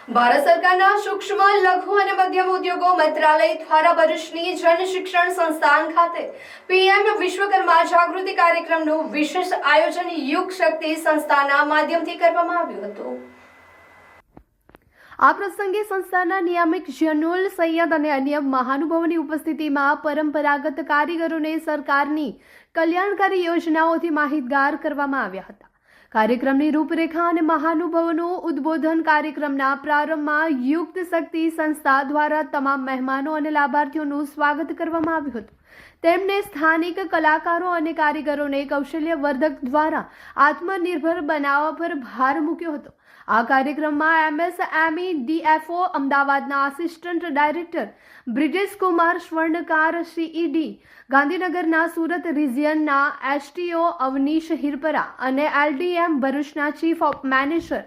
ભારત સરકારના સૂક્ષ્મ લઘુ અને મધ્યમ ઉદ્યોગો મંત્રાલય દ્વારા ભરૂચની જન શિક્ષણ સંસ્થાન ખાતે પીએમ વિશ્વકર્મા જાગૃતિ કાર્યક્રમનું વિશેષ આયોજન યુગ શક્તિ સંસ્થાના માધ્યમથી કરવામાં આવ્યું હતું। આ પ્રસંગે સંસ્થાના નિયામક જનુલ સૈયદ અને અન્ય મહાનુભાવોની ઉપસ્થિતિમાં પરંપરાગત કારીગરોને સરકારની કલ્યાણકારી યોજનાઓથી માહિતગાર કરવામાં આવ્યા હતા। કાર્યક્રમની રૂપરેખા અને મહાનુભાવોનું ઉદ્બોધન કાર્યક્રમના પ્રારંભમાં યુક્ત શક્તિ સંસ્થા દ્વારા તમામ મહેમાનો અને લાભાર્થીઓનું સ્વાગત કરવામાં આવ્યું હતું। તેમણે સ્થાનિક કલાકારો અને કારીગરોને કૌશલ્યવર્ધક દ્વારા આત્મનિર્ભર બનાવવા પર ભાર મૂક્યો હતો। આ કાર્યક્રમમાં એમએસએમઈ ડીએફઓ અમદાવાદના assistant director Brijesh Kumar Swarnkar CED, ગાંધીનગરના સુરત રિજિયનના એસટીઓ અવનીશ હિરપરા અને એલડીએમ ભરૂચના chief of manager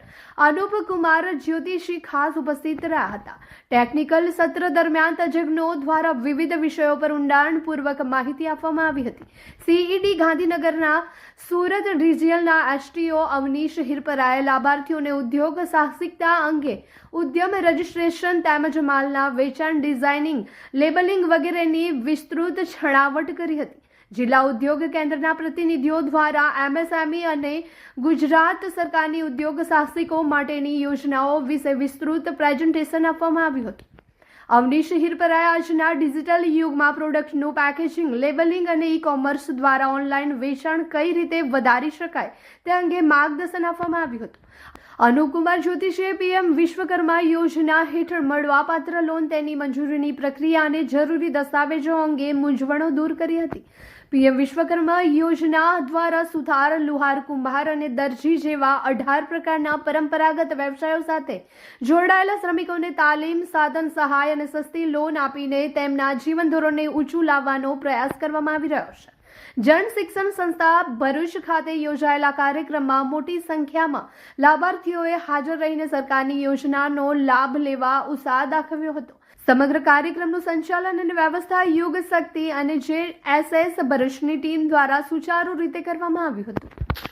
Anup Kumar Jyotishi ખાસ ઉપસ્થિત રહ્યા હતા। ટેકનિકલ સત્ર દરમિયાન તજજ્ઞો દ્વારા વિવિધ વિષયો પર ઊંડાણપૂર્વક માહિતી આપવામાં આવી હતી। સીઈડી ગાંધીનગરના સુરત રિજિયનના એસટીઓ અવનીશ હિરપરાએ લાભાર્થીઓને ઉદ્યોગ સાહસિકતા અંગે ઉદ્યમ રજિસ્ટ્રેશન તેમજ માલના વેચાણ, ડિઝાઇનિંગ, લેબલિંગ વગેરેની વિસ્તૃત છણાવટ કરી હતી। જિલ્લા ઉદ્યોગ કેન્દ્રના પ્રતિનિધિઓ દ્વારા એમએસએમઈ અને ગુજરાત સરકારની ઉદ્યોગ સાહસિકો માટેની યોજનાઓ વિશે વિસ્તૃત પ્રેઝન્ટેશન આપવામાં આવ્યું હતું। અવનીશ હિરપરાએ આજના ડિજિટલ યુગમાં પ્રોડક્ટનું પેકેજિંગ, લેબલિંગ અને ઈ-કોમર્સ દ્વારા ઓનલાઈન વેચાણ કઈ રીતે વધારી શકાય તે અંગે માર્ગદર્શન આપવામાં આવ્યું હતું। અનુપ કુમાર જ્યોતિષીએ પીએમ વિશ્વકર્મા યોજના હેઠળ મળવાપાત્ર લોન, તેની મંજૂરીની પ્રક્રિયા અને જરૂરી દસ્તાવેજો અંગે મૂંઝવણો દૂર કરી હતી। પીએમ વિશ્વકર્મા યોજના દ્વારા સુથાર, લુહાર, કુંભાર અને દરજી જેવા 18 પ્રકારના પરંપરાગત વ્યવસાયો સાથે જોડાયેલા શ્રમિકોને તાલીમ, સાધન સહાય અને સસ્તી લોન આપીને તેમના જીવન ધોરણને ઊંચું લાવવાનો પ્રયાસ કરવામાં આવી રહ્યો છે। જન શિક્ષણ સંસ્થા ભરૂચ ખાતે યોજાયેલા કાર્યક્રમમાં મોટી સંખ્યામાં લાભાર્થીઓએ હાજર રહીને સરકારની યોજનાનો લાભ લેવા ઉત્સાહ દાખવ્યો હતો। સમગ્ર કાર્યક્રમનું સંચાલન અને વ્યવસ્થા યુગ શક્તિ અને જેએસએસ ભરૂચની ટીમ દ્વારા સુચારુ રીતે કરવામાં આવ્યું હતું।